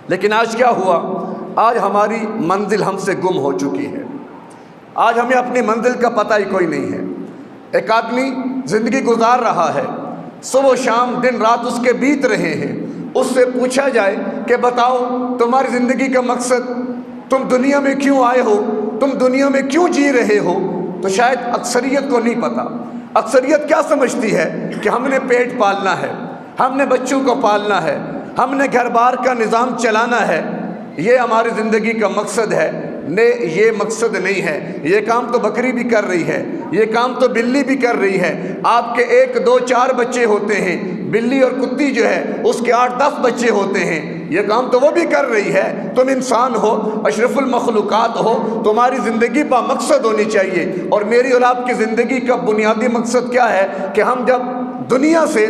لیکن آج کیا ہوا؟ آج ہماری منزل ہم سے گم ہو چکی ہے۔ آج ہمیں اپنی منزل کا پتہ ہی کوئی نہیں ہے۔ ایک آدمی زندگی گزار رہا ہے، صبح و شام دن رات اس کے بیت رہے ہیں، اس سے پوچھا جائے کہ بتاؤ تمہاری زندگی کا مقصد، تم دنیا میں کیوں آئے ہو، تم دنیا میں کیوں جی رہے ہو، تو شاید اکثریت کو نہیں پتہ۔ اکثریت کیا سمجھتی ہے کہ ہم نے پیٹ پالنا ہے، ہم نے بچوں کو پالنا ہے، ہم نے گھر بار کا نظام چلانا ہے، یہ ہماری زندگی کا مقصد ہے۔ نہیں، یہ مقصد نہیں ہے۔ یہ کام تو بکری بھی کر رہی ہے، یہ کام تو بلی بھی کر رہی ہے۔ آپ کے 1 2 4 بچے ہوتے ہیں، بلی اور کتی جو ہے اس کے 8 10 بچے ہوتے ہیں، یہ کام تو وہ بھی کر رہی ہے۔ تم انسان ہو، اشرف المخلوقات ہو، تمہاری زندگی با مقصد ہونی چاہیے۔ اور میری اور آپ کی زندگی کا بنیادی مقصد کیا ہے کہ ہم جب دنیا سے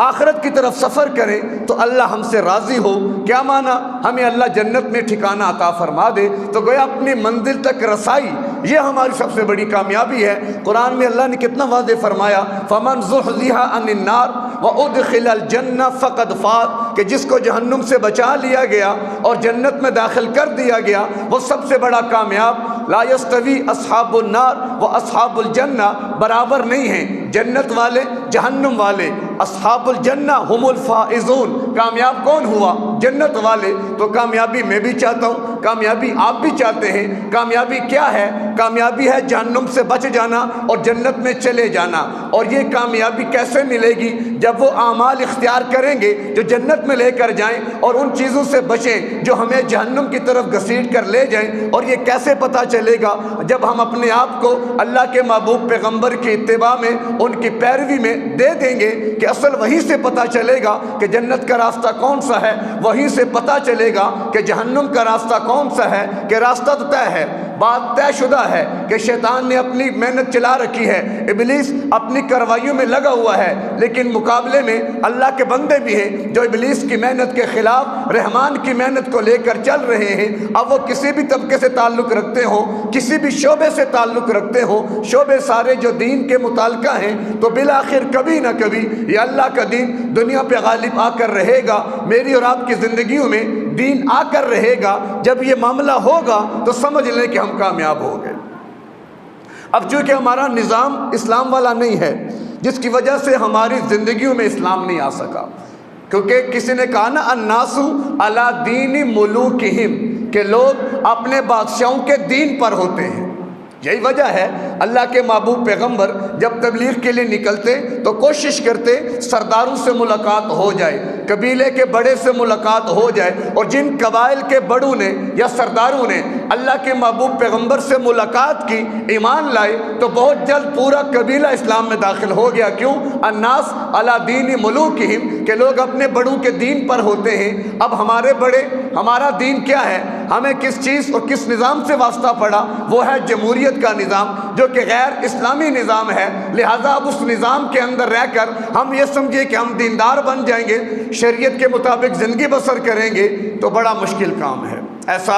آخرت کی طرف سفر کریں تو اللہ ہم سے راضی ہو۔ کیا معنی؟ ہمیں اللہ جنت میں ٹھکانہ عطا فرما دے، تو گویا اپنی منزل تک رسائی یہ ہماری سب سے بڑی کامیابی ہے۔ قرآن میں اللہ نے کتنا واضح فرمایا، فَمَنْ زُحْزِحَ عَنِ النَّارِ وَأُدْخِلَ الْجَنَّةَ فَقَدْ فَازَ، کہ جس کو جہنم سے بچا لیا گیا اور جنت میں داخل کر دیا گیا وہ سب سے بڑا کامیاب۔ لا یستوی اصحاب النار و اصحاب الجنہ، برابر نہیں ہیں جنت والے جہنم والے۔ اصحاب الجنہ ہم الفائزون، کامیاب کون ہوا؟ جنت والے۔ تو کامیابی میں بھی چاہتا ہوں، کامیابی آپ بھی چاہتے ہیں۔ کامیابی کیا ہے؟ کامیابی ہے جہنم سے بچ جانا اور جنت میں چلے جانا۔ اور یہ کامیابی کیسے ملے گی؟ جب وہ اعمال اختیار کریں گے جو جنت میں لے کر جائیں، اور ان چیزوں سے بچیں جو ہمیں جہنم کی طرف گھسیٹ کر لے جائیں۔ اور یہ کیسے پتہ چلے گا؟ جب ہم اپنے آپ کو اللہ کے محبوب پیغمبر کی اتباع میں، ان کی پیروی میں دے دیں گے کہ اصل وہیں سے پتہ چلے گا کہ جنت کا راستہ کون سا ہے، وہیں سے پتہ چلے گا کہ جہنم کا راستہ کون سا ہے، کہ راستہ تو طے ہے، بات طے شدہ ہے کہ شیطان نے اپنی محنت چلا رکھی ہے، ابلیس اپنی کروائیوں میں لگا ہوا ہے، لیکن مقابلے میں اللہ کے بندے بھی ہیں جو ابلیس کی محنت کے خلاف رحمان کی محنت کو لے کر چل رہے ہیں۔ اب وہ کسی بھی طبقے سے تعلق رکھتے ہوں، کسی بھی شعبے سے تعلق رکھتے ہوں، شعبے سارے جو دین کے متعلقہ ہیں، تو بالآخر کبھی نہ کبھی یہ اللہ کا دین دنیا پہ غالب آ کر رہے گا۔ میری اور آپ کی زندگیوں میں دین آ کر رہے گا۔ جب یہ معاملہ ہوگا تو سمجھ لیں کہ ہم کامیاب ہو گئے۔ اب چونکہ ہمارا نظام اسلام والا نہیں ہے، جس کی وجہ سے ہماری زندگیوں میں اسلام نہیں آ سکا، کیونکہ کسی نے کہا نا الناس علی دین ملوکہم، کہ لوگ اپنے بادشاہوں کے دین پر ہوتے ہیں۔ یہی وجہ ہے اللہ کے محبوب پیغمبر جب تبلیغ کے لیے نکلتے تو کوشش کرتے سرداروں سے ملاقات ہو جائے، قبیلے کے بڑے سے ملاقات ہو جائے، اور جن قبائل کے بڑوں نے یا سرداروں نے اللہ کے محبوب پیغمبر سے ملاقات کی، ایمان لائے، تو بہت جلد پورا قبیلہ اسلام میں داخل ہو گیا۔ کیوں؟ الناس علی دین ملوکہم، کہ لوگ اپنے بڑوں کے دین پر ہوتے ہیں۔ اب ہمارے بڑے، ہمارا دین کیا ہے؟ ہمیں کس چیز اور کس نظام سے واسطہ پڑا؟ وہ ہے جمہوریت کا نظام، جو کہ غیر اسلامی نظام ہے۔ لہٰذا اب اس نظام کے اندر رہ کر ہم یہ سمجھے کہ ہم دیندار بن جائیں گے، شریعت کے مطابق زندگی بسر کریں گے، تو بڑا مشکل کام ہے۔ ایسا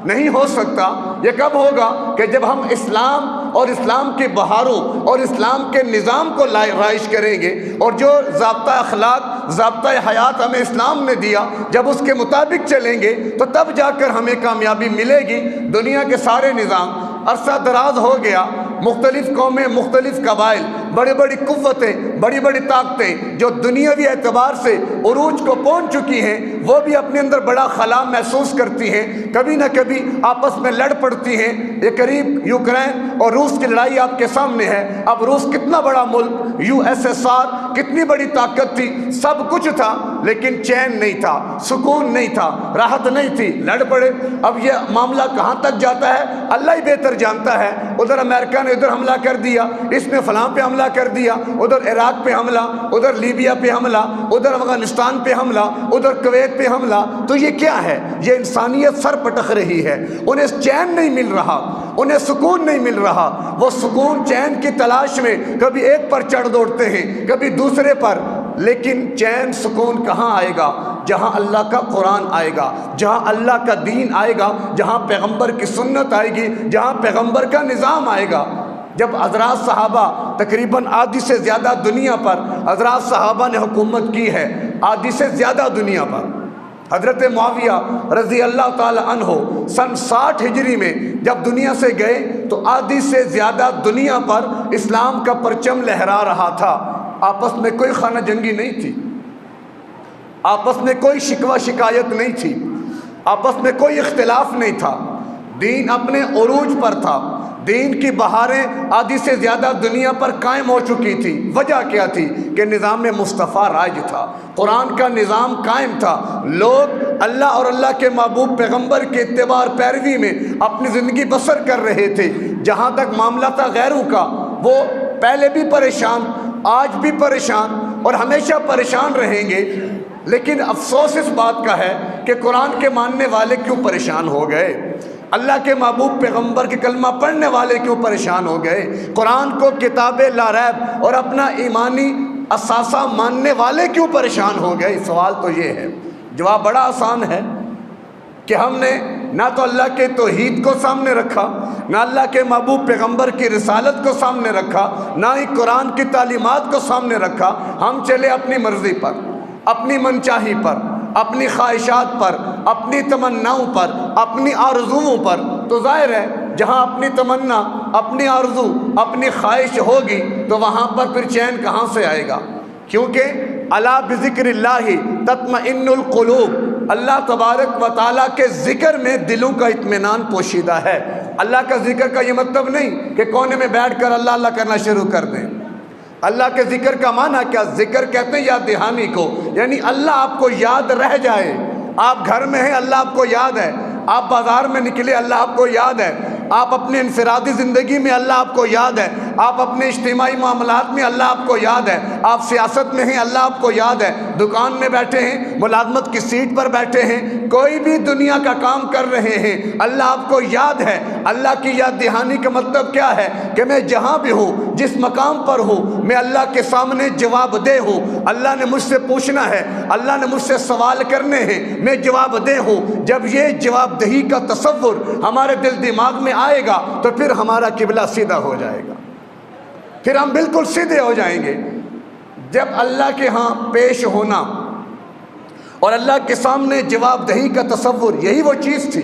نہیں ہو سکتا۔ یہ کب ہوگا؟ کہ جب ہم اسلام اور اسلام کی بہاروں اور اسلام کے نظام کو رائج کریں گے، اور جو ضابطہ اخلاق، ضابطہ حیات ہمیں اسلام نے دیا، جب اس کے مطابق چلیں گے تو تب جا کر ہمیں کامیابی ملے گی۔ دنیا کے سارے نظام عرصہ دراز ہو گیا، مختلف قومیں، مختلف قبائل، بڑی بڑی قوتیں، بڑی بڑی طاقتیں جو دنیاوی اعتبار سے عروج کو پہنچ چکی ہیں، وہ بھی اپنے اندر بڑا خلا محسوس کرتی ہیں، کبھی نہ کبھی آپس میں لڑ پڑتی ہیں۔ یہ قریب یوکرین اور روس کی لڑائی آپ کے سامنے ہے۔ اب روس کتنا بڑا ملک، USSR کتنی بڑی طاقت تھی، سب کچھ تھا، لیکن چین نہیں تھا، سکون نہیں تھا، راحت نہیں تھی، لڑ پڑے۔ اب یہ معاملہ کہاں تک جاتا ہے اللہ ہی بہتر جانتا ہے۔ ادھر امریکہ نے ادھر حملہ کر دیا، اس نے فلاں پہ حملہ کر دیا، ادھر عراق پہ حملہ، ادھر لیبیا پہ حملہ، ادھر افغانستان پہ حملہ، ادھر کویت پہ حملہ۔ تو یہ کیا ہے؟ یہ انسانیت سر پٹک رہی ہے، انہیں چین نہیں مل رہا، انہیں سکون نہیں مل رہا۔ وہ سکون چین کی تلاش میں کبھی ایک پر چڑھ دوڑتے ہیں، کبھی دوسرے پر، لیکن چین سکون کہاں آئے گا؟ جہاں اللہ کا قرآن آئے گا، جہاں اللہ کا دین آئے گا، جہاں پیغمبر کی سنت آئے گی، جہاں پیغمبر کا نظام آئے گا۔ جب حضرات صحابہ تقریباً آدھی سے زیادہ دنیا پر حضرات صحابہ نے حکومت کی ہے، آدھی سے زیادہ دنیا پر، حضرت معاویہ رضی اللہ تعالی عنہ سن 60 ہجری میں جب دنیا سے گئے تو آدھی سے زیادہ دنیا پر اسلام کا پرچم لہرا رہا تھا۔ آپس میں کوئی خانہ جنگی نہیں تھی، آپس میں کوئی شکوہ شکایت نہیں تھی، آپس میں کوئی اختلاف نہیں تھا، دین اپنے عروج پر تھا، دین کی بہاریں آدھی سے زیادہ دنیا پر قائم ہو چکی تھی۔ وجہ کیا تھی؟ کہ نظام مصطفیٰ رائج تھا، قرآن کا نظام قائم تھا، لوگ اللہ اور اللہ کے محبوب پیغمبر کے اتباع اور پیروی میں اپنی زندگی بسر کر رہے تھے۔ جہاں تک معاملہ تھا غیروں کا، وہ پہلے بھی پریشان، آج بھی پریشان اور ہمیشہ پریشان رہیں گے، لیکن افسوس اس بات کا ہے کہ قرآن کے ماننے والے کیوں پریشان ہو گئے؟ اللہ کے محبوب پیغمبر کے کلمہ پڑھنے والے کیوں پریشان ہو گئے؟ قرآن کو کتاب لا ریب اور اپنا ایمانی اثاثہ ماننے والے کیوں پریشان ہو گئے؟ سوال تو یہ ہے۔ جواب بڑا آسان ہے کہ ہم نے نہ تو اللہ کے توحید کو سامنے رکھا، نہ اللہ کے محبوب پیغمبر کی رسالت کو سامنے رکھا، نہ ہی قرآن کی تعلیمات کو سامنے رکھا۔ ہم چلے اپنی مرضی پر، اپنی منچاہی پر، اپنی خواہشات پر، اپنی تمناؤں پر، اپنی آرزوؤں پر۔ تو ظاہر ہے جہاں اپنی تمنا، اپنی آرزو، اپنی خواہش ہوگی تو وہاں پر پھر چین کہاں سے آئے گا؟ کیونکہ الا بذکر اللہ تطمئن القلوب، اللہ تبارک و تعالیٰ کے ذکر میں دلوں کا اطمینان پوشیدہ ہے۔ اللہ کا ذکر کا یہ مطلب نہیں کہ کونے میں بیٹھ کر اللہ اللہ کرنا شروع کر دیں۔ اللہ کے ذکر کا معنی کیا؟ ذکر کہتے ہیں یاد دہانی کو، یعنی اللہ آپ کو یاد رہ جائے۔ آپ گھر میں ہیں، اللہ آپ کو یاد ہے، آپ بازار میں نکلے، اللہ آپ کو یاد ہے، آپ اپنے انفرادی زندگی میں اللہ آپ کو یاد ہے، آپ اپنے اجتماعی معاملات میں اللہ آپ کو یاد ہے، آپ سیاست میں ہیں اللہ آپ کو یاد ہے، دکان میں بیٹھے ہیں، ملازمت کی سیٹ پر بیٹھے ہیں، کوئی بھی دنیا کا کام کر رہے ہیں، اللہ آپ کو یاد ہے۔ اللہ کی یاد دہانی کا مطلب کیا ہے؟ کہ میں جہاں بھی ہوں، جس مقام پر ہوں، میں اللہ کے سامنے جواب دہ ہوں۔ اللہ نے مجھ سے پوچھنا ہے، اللہ نے مجھ سے سوال کرنے ہیں، میں جواب دہ ہوں۔ جب یہ جواب دہی کا تصور ہمارے دل دماغ میں آئے گا تو پھر ہمارا قبلہ سیدھا ہو جائے گا، پھر ہم بالکل سیدھے ہو جائیں گے۔ جب اللہ کے ہاں پیش ہونا اور اللہ کے سامنے جواب دہی کا تصور، یہی وہ چیز تھی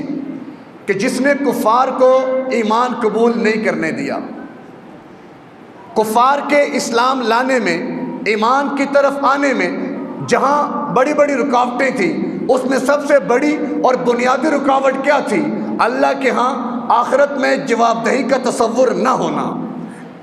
کہ جس نے کفار کو ایمان قبول نہیں کرنے دیا۔ کفار کے اسلام لانے میں، ایمان کی طرف آنے میں جہاں بڑی بڑی رکاوٹیں تھیں، اس میں سب سے بڑی اور بنیادی رکاوٹ کیا تھی؟ اللہ کے ہاں آخرت میں جواب دہی کا تصور نہ ہونا۔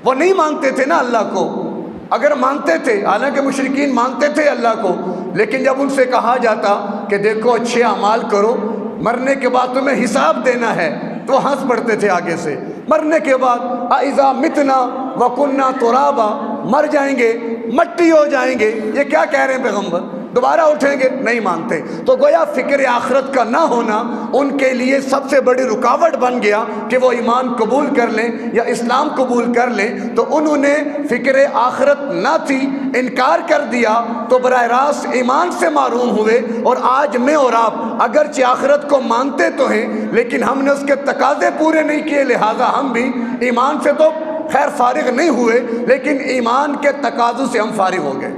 وہ نہیں مانتے تھے نا اللہ کو، اگر مانتے تھے، حالانکہ مشرکین مانتے تھے اللہ کو، لیکن جب ان سے کہا جاتا کہ دیکھو اچھے اعمال کرو، مرنے کے بعد تمہیں حساب دینا ہے، تو وہ ہنس پڑتے تھے آگے سے۔ مرنے کے بعد اذا متنا وکنا ترابا، مر جائیں گے، مٹی ہو جائیں گے، یہ کیا کہہ رہے ہیں پیغمبر؟ دوبارہ اٹھیں گے؟ نہیں مانتے۔ تو گویا فکر آخرت کا نہ ہونا ان کے لیے سب سے بڑی رکاوٹ بن گیا کہ وہ ایمان قبول کر لیں یا اسلام قبول کر لیں۔ تو انہوں نے فکر آخرت نہ تھی، انکار کر دیا، تو براہ راست ایمان سے محروم ہوئے۔ اور آج میں اور آپ اگرچہ آخرت کو مانتے تو ہیں، لیکن ہم نے اس کے تقاضے پورے نہیں کیے، لہٰذا ہم بھی ایمان سے تو خیر فارغ نہیں ہوئے، لیکن ایمان کے تقاضوں سے ہم فارغ ہو گئے۔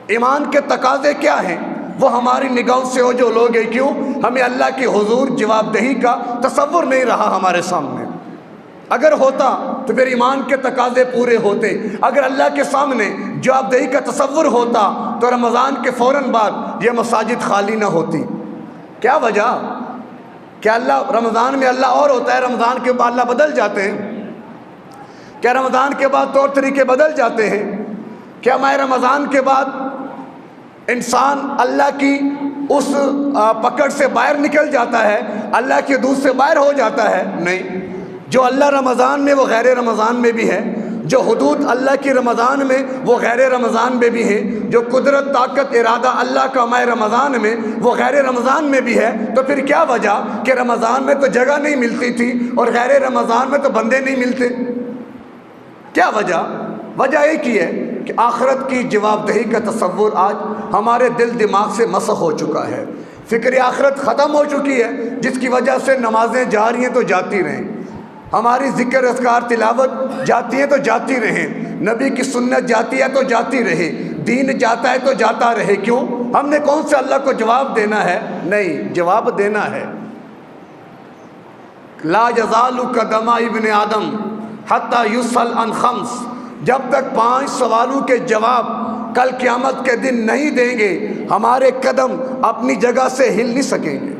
ایمان کے تقاضے کیا ہیں؟ وہ ہماری نگاہوں سے اوجھل ہو گئے۔ کیوں؟ ہمیں اللہ کے حضور جواب دہی کا تصور نہیں رہا ہمارے سامنے۔ اگر ہوتا تو پھر ایمان کے تقاضے پورے ہوتے۔ اگر اللہ کے سامنے جواب دہی کا تصور ہوتا تو رمضان کے فوراً بعد یہ مساجد خالی نہ ہوتی۔ کیا وجہ؟ کیا اللہ رمضان میں اللہ اور ہوتا ہے، رمضان کے بعد اللہ بدل جاتے ہیں؟ کیا رمضان کے بعد طور طریقے بدل جاتے ہیں؟ کیا ماہ رمضان کے بعد انسان اللہ کی اس پکڑ سے باہر نکل جاتا ہے، اللہ کے دودھ سے باہر ہو جاتا ہے؟ نہیں۔ جو اللہ رمضان میں وہ غیر رمضان میں بھی ہے، جو حدود اللہ کی رمضان میں وہ غیر رمضان میں بھی ہے، جو قدرت طاقت ارادہ اللہ کا ماہ رمضان میں وہ غیر رمضان میں بھی ہے۔ تو پھر کیا وجہ کہ رمضان میں تو جگہ نہیں ملتی تھی اور غیر رمضان میں تو بندے نہیں ملتے؟ کیا وجہ؟ وجہ ایک ہی ہے کہ آخرت کی جواب دہی کا تصور آج ہمارے دل دماغ سے مسخ ہو چکا ہے، فکر آخرت ختم ہو چکی ہے، جس کی وجہ سے نمازیں جا رہی ہیں تو جاتی رہیں، ہماری ذکر اذکار تلاوت جاتی ہے تو جاتی رہیں، نبی کی سنت جاتی ہے تو جاتی رہے، دین جاتا ہے تو جاتا رہے۔ کیوں؟ ہم نے کون سے اللہ کو جواب دینا ہے؟ نہیں، جواب دینا ہے۔ لا یزال قدم ابن آدم حتی یسأل عن خمس، جب تک 5 سوالوں کے جواب کل قیامت کے دن نہیں دیں گے ہمارے قدم اپنی جگہ سے ہل نہیں سکیں گے۔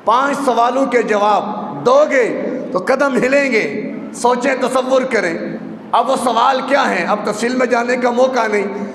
5 سوالوں کے جواب دو گے تو قدم ہلیں گے۔ سوچیں، تصور کریں، اب وہ سوال کیا ہیں؟ اب تفصیل میں جانے کا موقع نہیں۔